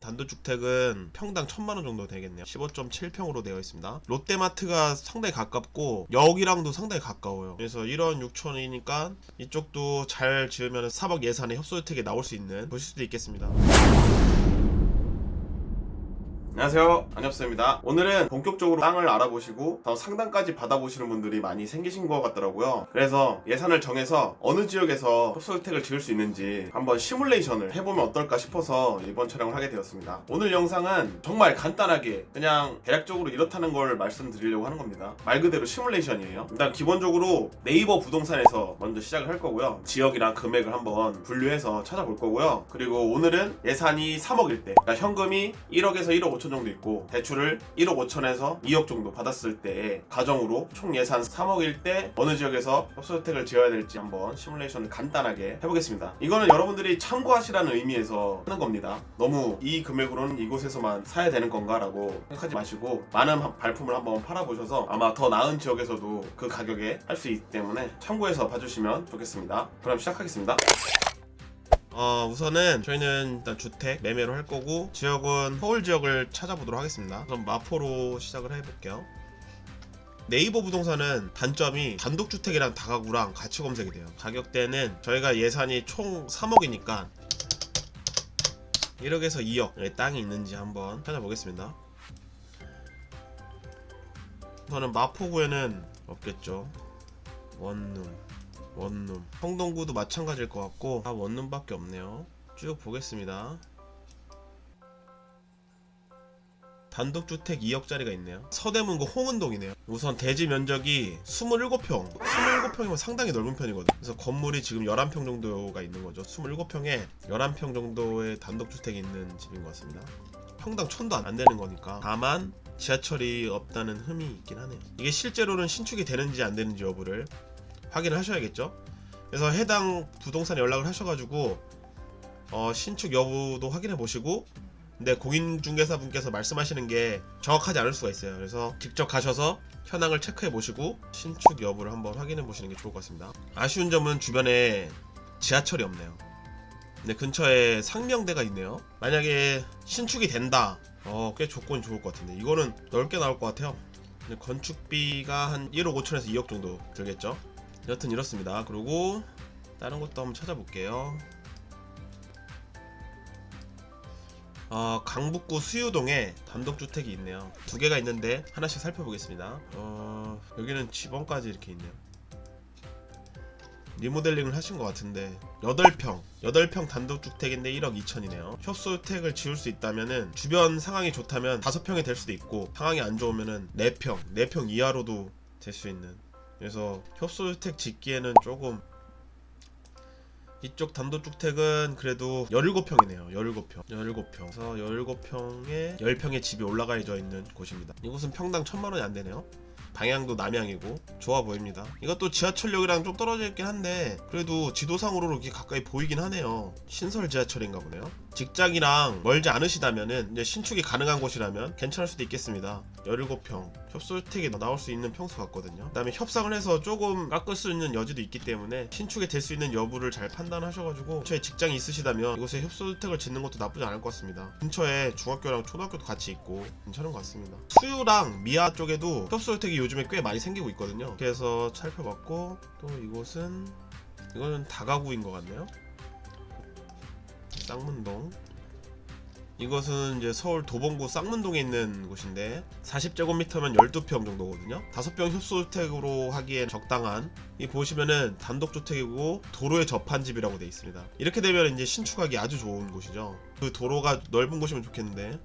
단독주택은 평당 1000만원 정도 되겠네요. 15.7평으로 되어 있습니다. 롯데마트가 상당히 가깝고 여기랑도 상당히 가까워요. 그래서 1억 6천이니까 이쪽도 잘 지으면 3억 예산에 협소주택이 나올 수 있는 곳일 수도 있겠습니다. 안녕하세요, 안엽수입니다. 오늘은 본격적으로 땅을 알아보시고 더 상담까지 받아보시는 분들이 많이 생기신 것 같더라고요. 그래서 예산을 정해서 어느 지역에서 협소주택을 지을 수 있는지 한번 시뮬레이션을 해보면 어떨까 싶어서 이번 촬영을 하게 되었습니다. 오늘 영상은 정말 간단하게 그냥 대략적으로 이렇다는 걸 말씀드리려고 하는 겁니다. 말 그대로 시뮬레이션이에요. 일단 기본적으로 네이버 부동산에서 먼저 시작을 할 거고요. 지역이랑 금액을 한번 분류해서 찾아볼 거고요. 그리고 오늘은 예산이 3억일 때, 그러니까 현금이 1억에서 1억 5천 정도 있고 대출을 1억 5천에서 2억 정도 받았을 때 가정으로 총 예산 3억일 때 어느 지역에서 협소주택을 지어야 될지 한번 시뮬레이션을 간단하게 해보겠습니다. 이거는 여러분들이 참고하시라는 의미에서 하는 겁니다. 너무 이 금액으로는 이곳에서만 사야 되는 건가 라고 생각하지 마시고 많은 발품을 한번 팔아보셔서 아마 더 나은 지역에서도 그 가격에 할 수 있기 때문에 참고해서 봐주시면 좋겠습니다. 그럼 시작하겠습니다. 우선은 저희는 일단 주택 매매로 할 거고 지역은 서울 지역을 찾아보도록 하겠습니다. 그럼 마포로 시작을 해볼게요. 네이버 부동산은 단점이 단독주택이랑 다가구랑 같이 검색이 돼요. 가격대는 저희가 예산이 총 3억이니까 1억에서 2억 땅이 있는지 한번 찾아보겠습니다. 우선은 마포구에는 없겠죠. 원룸 성동구도 마찬가지일 것 같고 다 원룸밖에 없네요. 쭉 보겠습니다. 단독주택 2억짜리가 있네요. 서대문구 홍은동이네요. 우선 대지 면적이 27평이면 상당히 넓은 편이거든요. 그래서 건물이 지금 11평 정도가 있는 거죠. 27평에 11평 정도의 단독주택이 있는 집인 것 같습니다. 평당 1000도 안 되는 거니까. 다만 지하철이 없다는 흠이 있긴 하네요. 이게 실제로는 신축이 되는지 안 되는지 여부를 확인을 하셔야겠죠. 그래서 해당 부동산에 연락을 하셔가지고 신축 여부도 확인해 보시고, 근데 공인중개사분께서 말씀하시는 게 정확하지 않을 수가 있어요. 그래서 직접 가셔서 현황을 체크해 보시고 신축 여부를 한번 확인해 보시는 게 좋을 것 같습니다. 아쉬운 점은 주변에 지하철이 없네요. 근데 근처에 상명대가 있네요. 만약에 신축이 된다, 꽤 조건이 좋을 것 같은데 이거는 넓게 나올 것 같아요. 근데 건축비가 한 1억 5천에서 2억 정도 들겠죠. 여튼 이렇습니다. 그리고 다른 것도 한번 찾아볼게요. 강북구 수유동에 단독주택이 있네요. 두 개가 있는데 하나씩 살펴보겠습니다. 여기는 지번까지 이렇게 있네요. 리모델링을 하신 것 같은데 8평 단독주택인데 1억 2천이네요. 협소주택을 지을 수 있다면은 주변 상황이 좋다면 5평이 될 수도 있고 상황이 안 좋으면은 4평 이하로도 될 수 있는. 그래서 협소주택 짓기에는 조금 이쪽 단독주택은 그래도 17평이네요. 17평. 그래서 17평에 10평의 집이 올라가져 있는 곳입니다. 이곳은 평당 1000만원이 안 되네요. 방향도 남향이고 좋아 보입니다. 이것도 지하철역이랑 좀 떨어져 있긴 한데 그래도 지도상으로 이렇게 가까이 보이긴 하네요. 신설 지하철인가 보네요. 직장이랑 멀지 않으시다면은 이제 신축이 가능한 곳이라면 괜찮을 수도 있겠습니다. 17평 협소주택이 나올 수 있는 평수 같거든요. 그 다음에 협상을 해서 조금 깎을 수 있는 여지도 있기 때문에 신축이 될 수 있는 여부를 잘 판단하셔가지고 근처에 직장이 있으시다면 이곳에 협소주택을 짓는 것도 나쁘지 않을 것 같습니다. 근처에 중학교랑 초등학교도 같이 있고 괜찮은 것 같습니다. 수유랑 미아 쪽에도 협소주택이 요즘에 꽤 많이 생기고 있거든요. 그래서 살펴봤고, 또 이거는 다가구인 것 같네요. 쌍문동. 이것은 이제 서울 도봉구 쌍문동에 있는 곳인데 40제곱미터면 12평 정도거든요. 5평 협소주택으로 하기엔 적당한, 이 보시면은 단독주택이고 도로에 접한 집이라고 되어 있습니다. 이렇게 되면 이제 신축하기 아주 좋은 곳이죠. 그 도로가 넓은 곳이면 좋겠는데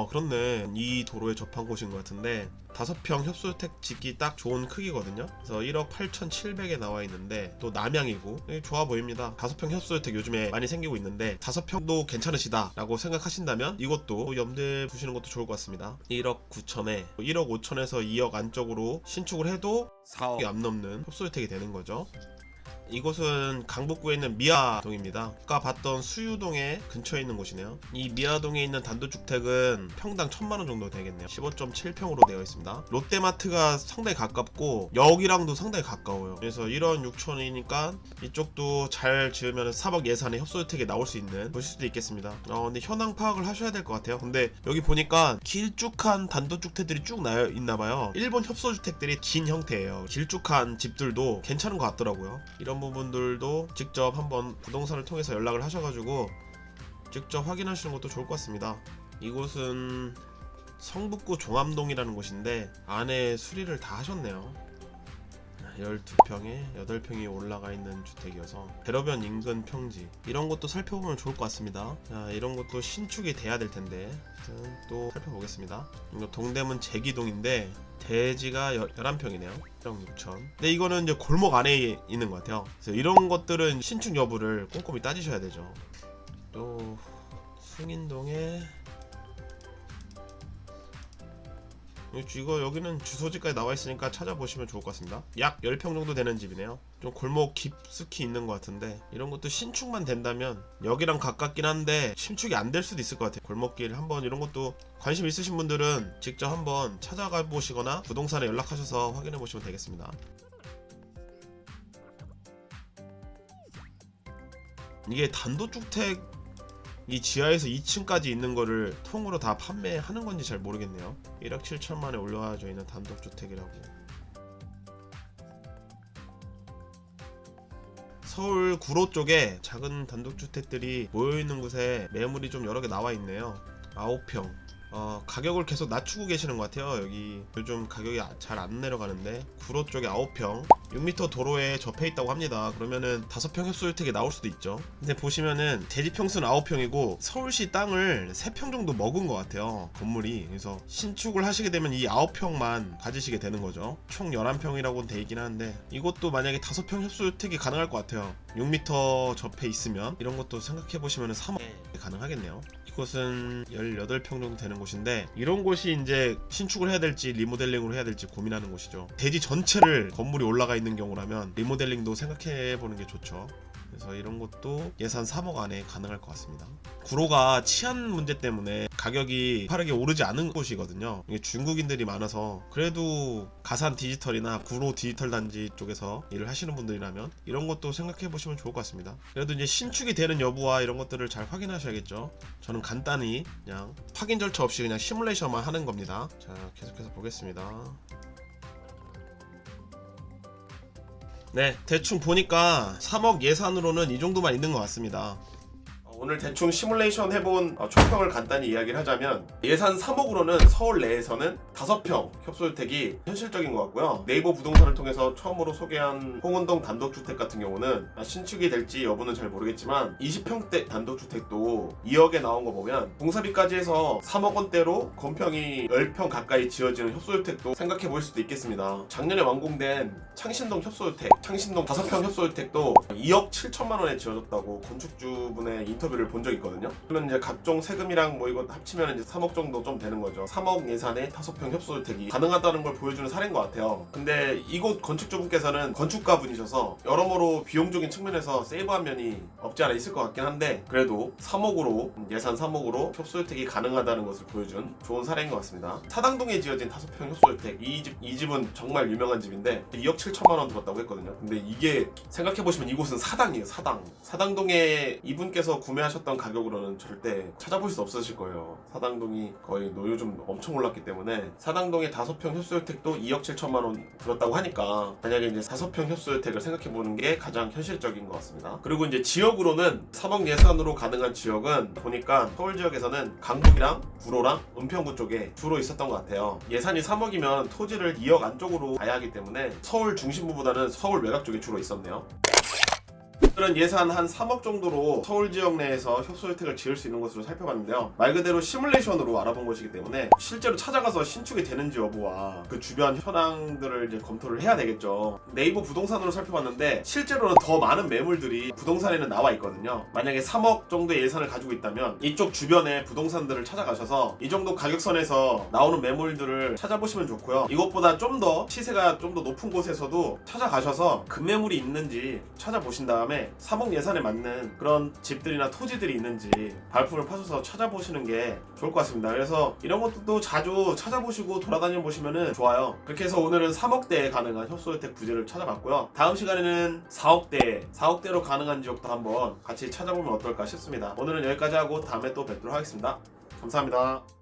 그렇네. 이 도로에 접한 곳인 것 같은데 5평 협소주택 짓기 딱 좋은 크기거든요. 그래서 1억 8,700에 나와 있는데 또 남향이고 좋아 보입니다. 5평 협소주택 요즘에 많이 생기고 있는데 5평도 괜찮으시다 라고 생각하신다면 이것도 염두에 두시는 것도 좋을 것 같습니다. 1억 9천에 1억 5천에서 2억 안쪽으로 신축을 해도 4억이 안 넘는 협소주택이 되는 거죠. 이곳은 강북구에 있는 미아동입니다. 아까 봤던 수유동에 근처에 있는 곳이네요. 이 미아동에 있는 단독주택은 평당 1000만원 정도 되겠네요. 15.7평으로 되어 있습니다. 롯데마트가 상당히 가깝고 역이랑도 상당히 가까워요. 그래서 1억 6천이니까 이쪽도 잘 지으면 3억 예산에 협소주택에 나올 수 있는 곳일 수도 있겠습니다. 근데 현황 파악을 하셔야 될 것 같아요. 근데 여기 보니까 길쭉한 단독주택들이 쭉 나여 있나봐요. 일본 협소주택들이 긴 형태예요. 길쭉한 집들도 괜찮은 것 같더라고요. 이런 부분들도 직접 한번 부동산을 통해서 연락을 하셔가지고 직접 확인하시는 것도 좋을 것 같습니다. 이곳은 성북구 종암동이라는 곳인데 안에 수리를 다 하셨네요. 12평에 8평이 올라가 있는 주택이어서 대로변 인근 평지, 이런 것도 살펴보면 좋을 것 같습니다. 자, 이런 것도 신축이 돼야 될 텐데 또 살펴보겠습니다. 이거 동대문 제기동인데 대지가 11평이네요. 1억 6천. 근데 이거는 이제 골목 안에 있는 것 같아요. 그래서 이런 것들은 신축 여부를 꼼꼼히 따지셔야 되죠. 또 승인동에 이거 여기는 주소지까지 나와 있으니까 찾아보시면 좋을 것 같습니다. 약 10평 정도 되는 집이네요. 좀 골목 깊숙이 있는 것 같은데 이런 것도 신축만 된다면 여기랑 가깝긴 한데 신축이 안 될 수도 있을 것 같아요. 골목길 한번 이런 것도 관심 있으신 분들은 직접 한번 찾아가 보시거나 부동산에 연락하셔서 확인해 보시면 되겠습니다. 이게 단독주택 이 지하에서 2층까지 있는 거를 통으로 다 판매하는 건지 잘 모르겠네요. 1억 7천만에 올라와져 있는 단독주택이라고. 서울 구로 쪽에 작은 단독주택들이 모여있는 곳에 매물이 좀 여러 개 나와 있네요. 9평. 가격을 계속 낮추고 계시는 것 같아요. 여기 요즘 가격이 잘 안 내려가는데 구로 쪽에 9평 6m 도로에 접해 있다고 합니다. 그러면은 5평 협소주택이 나올 수도 있죠. 근데 보시면은 대지 평수는 9평이고 서울시 땅을 3평 정도 먹은 것 같아요, 건물이. 그래서 신축을 하시게 되면 이 9평만 가지시게 되는 거죠. 총 11평이라고는 돼 있긴 하는데 이것도 만약에 5평 협소주택이 가능할 것 같아요. 6m 접해 있으면 이런 것도 생각해 보시면 3억 가능하겠네요. 이곳은 18평 정도 되는 곳인데 이런 곳이 이제 신축을 해야 될지 리모델링으로 해야 될지 고민하는 곳이죠. 대지 전체를 건물이 올라가 있는 경우라면 리모델링도 생각해 보는 게 좋죠. 그래서 이런 것도 예산 3억 안에 가능할 것 같습니다. 구로가 치안 문제 때문에 가격이 빠르게 오르지 않은 곳이거든요. 이게 중국인들이 많아서 그래도 가산 디지털이나 구로 디지털 단지 쪽에서 일을 하시는 분들이라면 이런 것도 생각해 보시면 좋을 것 같습니다. 그래도 이제 신축이 되는 여부와 이런 것들을 잘 확인하셔야겠죠. 저는 간단히 그냥 확인 절차 없이 그냥 시뮬레이션만 하는 겁니다. 자, 계속해서 보겠습니다. 네, 대충 보니까 3억 예산으로는 이 정도만 있는 것 같습니다. 오늘 대충 시뮬레이션 해본 총평을 간단히 이야기를 하자면 예산 3억으로는 서울 내에서는 5평 협소주택이 현실적인 것 같고요. 네이버 부동산을 통해서 처음으로 소개한 홍은동 단독주택 같은 경우는 신축이 될지 여부는 잘 모르겠지만 20평대 단독주택도 2억에 나온 거 보면 공사비까지 해서 3억 원대로 건평이 10평 가까이 지어지는 협소주택도 생각해 볼 수도 있겠습니다. 작년에 완공된 창신동 협소주택, 창신동 5평 협소주택도 2억 7천만 원에 지어졌다고 건축주분의 인터뷰를 본 적이 있거든요. 그러면 이제 각종 세금이랑 뭐 이거 합치면 이제 3억 정도 좀 되는 거죠. 3억 예산에 5평 협소주택이 가능하다는 걸 보여주는 사례인 것 같아요. 근데 이곳 건축주분께서는 건축가 분이셔서 여러모로 비용적인 측면에서 세이브한 면이 없지 않아 있을 것 같긴 한데 그래도 3억으로 예산 3억으로 협소주택이 가능하다는 것을 보여준 좋은 사례인 것 같습니다. 사당동에 지어진 5평 협소주택 이 집은 정말 유명한 집인데 2억 7천만 원 들었다고 했거든요. 근데 이게 생각해보시면 이곳은 사당이에요. 사당동에 이분께서 구매하셨던 가격으로는 절대 찾아볼 수 없으실 거예요. 사당동이 거의 요즘 엄청 올랐기 때문에 사당동의 5평 협소주택도 2억 7천만 원 들었다고 하니까 만약에 이제 5평 협소주택을 생각해보는 게 가장 현실적인 것 같습니다. 그리고 이제 지역으로는 3억 예산으로 가능한 지역은 보니까 서울 지역에서는 강북이랑 구로랑 은평구 쪽에 주로 있었던 것 같아요. 예산이 3억이면 토지를 2억 안쪽으로 가야 하기 때문에 서울 중심부보다는 서울 외곽 쪽에 주로 있었네요. 오늘은 예산 한 3억 정도로 서울 지역 내에서 협소주택을 지을 수 있는 곳으로 살펴봤는데요. 말 그대로 시뮬레이션으로 알아본 것이기 때문에 실제로 찾아가서 신축이 되는지 여부와 그 주변 현황들을 이제 검토를 해야 되겠죠. 네이버 부동산으로 살펴봤는데 실제로는 더 많은 매물들이 부동산에는 나와 있거든요. 만약에 3억 정도의 예산을 가지고 있다면 이쪽 주변에 부동산들을 찾아가셔서 이 정도 가격선에서 나오는 매물들을 찾아보시면 좋고요. 이것보다 좀 더 시세가 좀 더 높은 곳에서도 찾아가셔서 급매물이 있는지 찾아보신 다음에 3억 예산에 맞는 그런 집들이나 토지들이 있는지 발품을 파셔서 찾아보시는 게 좋을 것 같습니다. 그래서 이런 것도 자주 찾아보시고 돌아다녀 보시면 좋아요. 그렇게 해서 오늘은 3억대에 가능한 협소주택 부지를 찾아봤고요. 다음 시간에는 4억대로 가능한 지역도 한번 같이 찾아보면 어떨까 싶습니다. 오늘은 여기까지 하고 다음에 또 뵙도록 하겠습니다. 감사합니다.